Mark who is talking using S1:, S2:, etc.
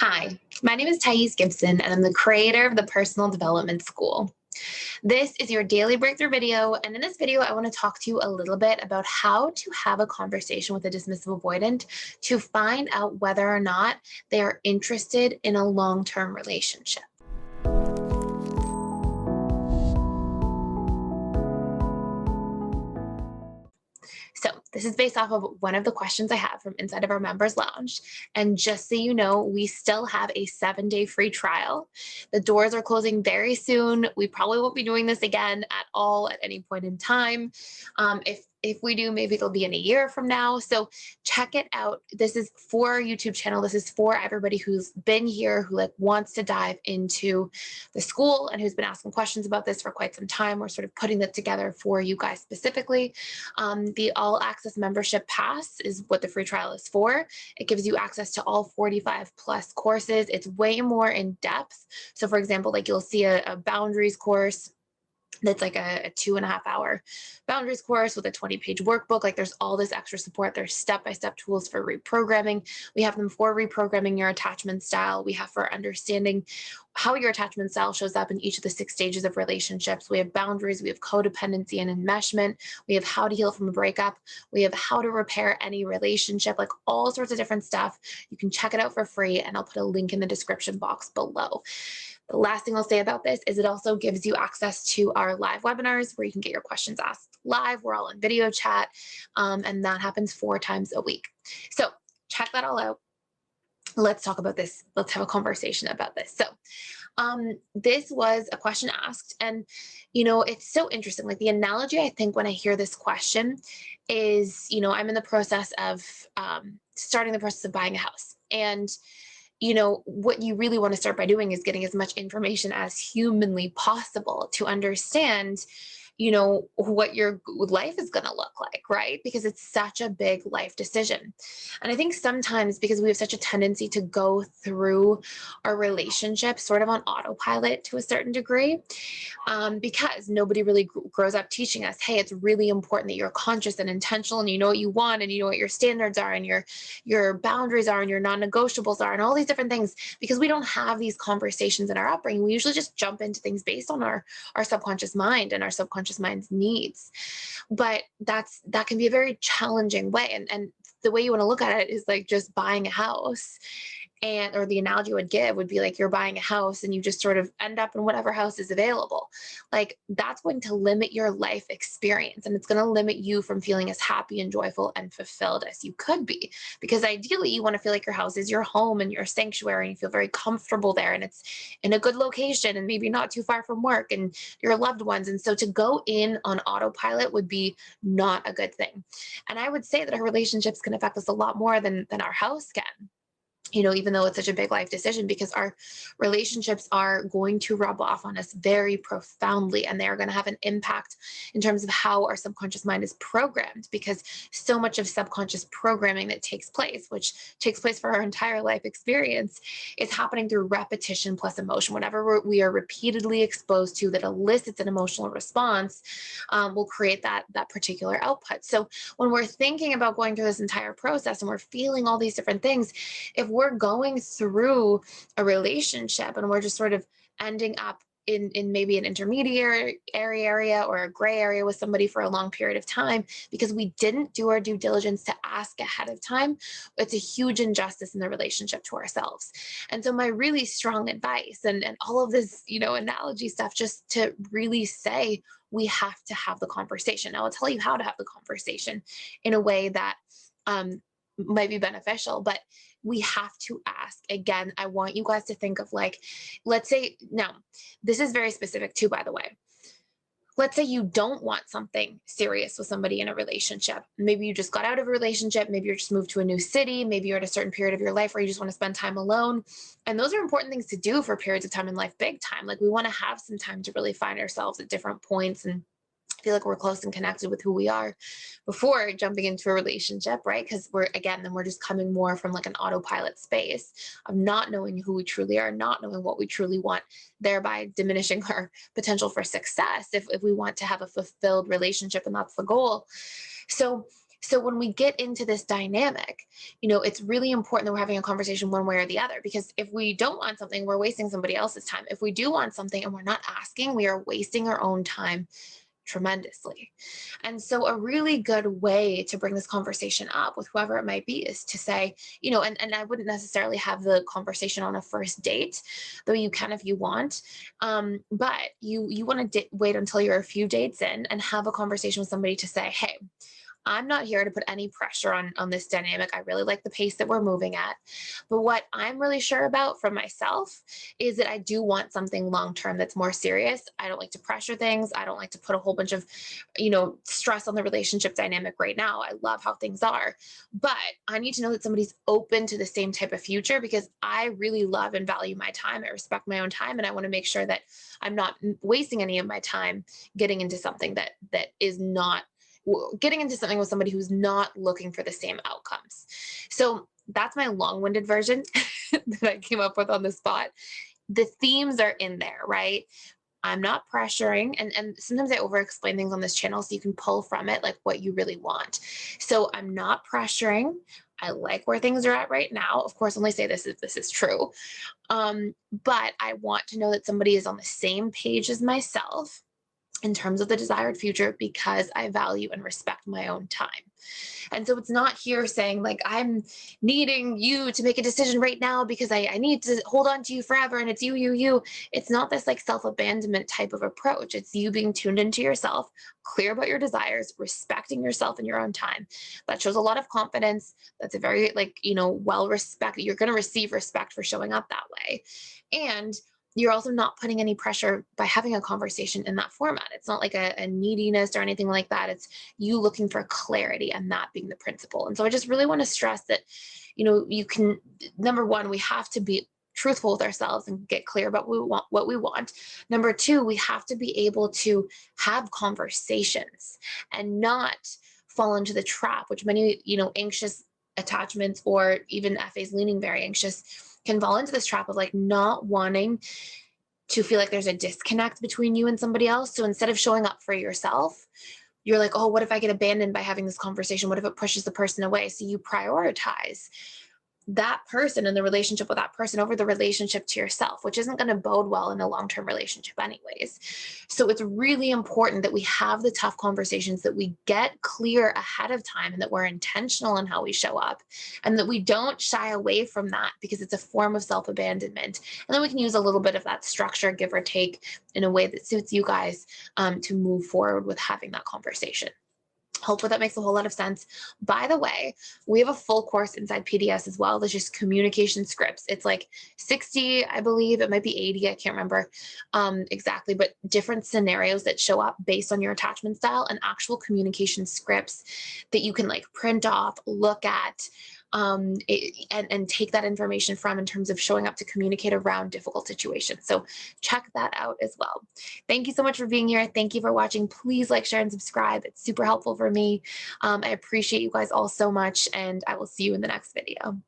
S1: Hi, my name is Gibson, and I'm the creator of the Personal Development School. This is your daily breakthrough video, and in this video, I want to talk to you a little bit about how to have a conversation with a dismissive avoidant to find out whether or not they are interested in a long-term relationship. So this is based off of one of the questions I have from inside of our members lounge. And just so you know, we still have a 7-day free trial. The doors are closing very soon. We probably won't be doing this again at all at any point in time. If we do, maybe it'll be in a year from now. So check it out. This is for our YouTube channel. This is for everybody who's been here, who wants to dive into the school and who's been asking questions about this for quite some time. We're sort of putting that together for you guys specifically. The all access membership pass is what the free trial is for. It gives you access to all 45 plus courses. It's way more in depth. So for example, you'll see a boundaries course that's like a 2.5 hour boundaries course with a 20-page workbook. There's all this extra support. There's step-by-step tools for reprogramming. We have them for reprogramming your attachment style. We have for understanding how your attachment style shows up in each of the 6 stages of relationships. We have boundaries, we have codependency and enmeshment. We have how to heal from a breakup. We have how to repair any relationship, all sorts of different stuff. You can check it out for free, and I'll put a link in the description box below. The last thing I'll say about this is it also gives you access to our live webinars where you can get your questions asked live. We're all in video chat, and that happens 4 times a week. So check that all out. Let's talk about this. Let's have a conversation about this. So this was a question asked, and it's so interesting. The analogy I think when I hear this question is, I'm in the process of starting the process of buying a house. And what you really want to start by doing is getting as much information as humanly possible to understand, what your life is going to look like, right? Because it's such a big life decision. And I think sometimes because we have such a tendency to go through our relationship sort of on autopilot to a certain degree, because nobody really grows up teaching us, hey, it's really important that you're conscious and intentional and you know what you want and you know what your standards are and your boundaries are and your non-negotiables are and all these different things. Because we don't have these conversations in our upbringing, we usually just jump into things based on our subconscious mind and our subconscious mind's needs. But that can be a very challenging way. And the way you want to look at it is just buying a house. Or the analogy I would give would be you're buying a house and you just sort of end up in whatever house is available. That's going to limit your life experience, and it's going to limit you from feeling as happy and joyful and fulfilled as you could be. Because ideally you want to feel like your house is your home and your sanctuary and you feel very comfortable there and it's in a good location and maybe not too far from work and your loved ones. And so to go in on autopilot would be not a good thing. And I would say that our relationships can affect us a lot more than our house can. Even though it's such a big life decision, because our relationships are going to rub off on us very profoundly, and they're going to have an impact in terms of how our subconscious mind is programmed, because so much of subconscious programming that takes place, which takes place for our entire life experience, is happening through repetition plus emotion. Whatever we are repeatedly exposed to that elicits an emotional response will create that particular output. So when we're thinking about going through this entire process and we're feeling all these different things, if we're going through a relationship and we're just sort of ending up in maybe an intermediary area or a gray area with somebody for a long period of time because we didn't do our due diligence to ask ahead of time, it's a huge injustice in the relationship to ourselves. And so my really strong advice and all of this, analogy stuff, just to really say, we have to have the conversation. Now I'll tell you how to have the conversation in a way that might be beneficial, but we have to ask. Again, I want you guys to think of let's say, now this is very specific too, by the way. Let's say you don't want something serious with somebody in a relationship. Maybe you just got out of a relationship. Maybe you're just moved to a new city. Maybe you're at a certain period of your life where you just want to spend time alone. And those are important things to do for periods of time in life, big time. We want to have some time to really find ourselves at different points and feel like we're close and connected with who we are before jumping into a relationship, right? Because then we're just coming more from an autopilot space of not knowing who we truly are, not knowing what we truly want, thereby diminishing our potential for success if we want to have a fulfilled relationship and that's the goal. So So when we get into this dynamic, it's really important that we're having a conversation one way or the other, because if we don't want something, we're wasting somebody else's time. If we do want something and we're not asking, we are wasting our own time tremendously. And so a really good way to bring this conversation up with whoever it might be is to say, and I wouldn't necessarily have the conversation on a first date, though you can if you want. But you want to wait until you're a few dates in and have a conversation with somebody to say, hey, I'm not here to put any pressure on this dynamic. I really like the pace that we're moving at. But what I'm really sure about for myself is that I do want something long term that's more serious. I don't like to pressure things. I don't like to put a whole bunch of, stress on the relationship dynamic right now. I love how things are. But I need to know that somebody's open to the same type of future, because I really love and value my time. I respect my own time, and I want to make sure that I'm not wasting any of my time getting into something that is not getting into something with somebody who's not looking for the same outcomes. So that's my long-winded version that I came up with on the spot. The themes are in there, right? I'm not pressuring, and sometimes I over explain things on this channel so you can pull from it like what you really want. So I'm not pressuring. I like where things are at right now. Of course, only say this is true. But I want to know that somebody is on the same page as myself in terms of the desired future, because I value and respect my own time. And so it's not here saying like, I'm needing you to make a decision right now because I need to hold on to you forever and it's you. It's not this like self-abandonment type of approach. It's you being tuned into yourself, clear about your desires, respecting yourself and your own time. That shows a lot of confidence. That's a very well respected. You're going to receive respect for showing up that way. And you're also not putting any pressure by having a conversation in that format. It's not like a neediness or anything like that. It's you looking for clarity and that being the principle. And so I just really want to stress that, you can, number one, we have to be truthful with ourselves and get clear about what we want. Number two, we have to be able to have conversations and not fall into the trap, which many, anxious attachments or even FAs leaning very anxious can fall into this trap of like not wanting to feel like there's a disconnect between you and somebody else. So instead of showing up for yourself, you're like, oh, what if I get abandoned by having this conversation? What if it pushes the person away? So you prioritize that person and the relationship with that person over the relationship to yourself, which isn't going to bode well in a long-term relationship anyways. So it's really important that we have the tough conversations, that we get clear ahead of time, and that we're intentional in how we show up, and that we don't shy away from that because it's a form of self-abandonment. And then we can use a little bit of that structure, give or take, in a way that suits you guys, to move forward with having that conversation. Hopefully that makes a whole lot of sense. By the way, we have a full course inside PDS as well. There's just communication scripts. It's like 60, I believe. It might be 80. I can't remember exactly, but different scenarios that show up based on your attachment style, and actual communication scripts that you can like print off, look at, and take that information from in terms of showing up to communicate around difficult situations. So check that out as well. Thank you so much for being here. Thank you for watching. Please like, share, and subscribe. It's super helpful for me. I appreciate you guys all so much, and I will see you in the next video.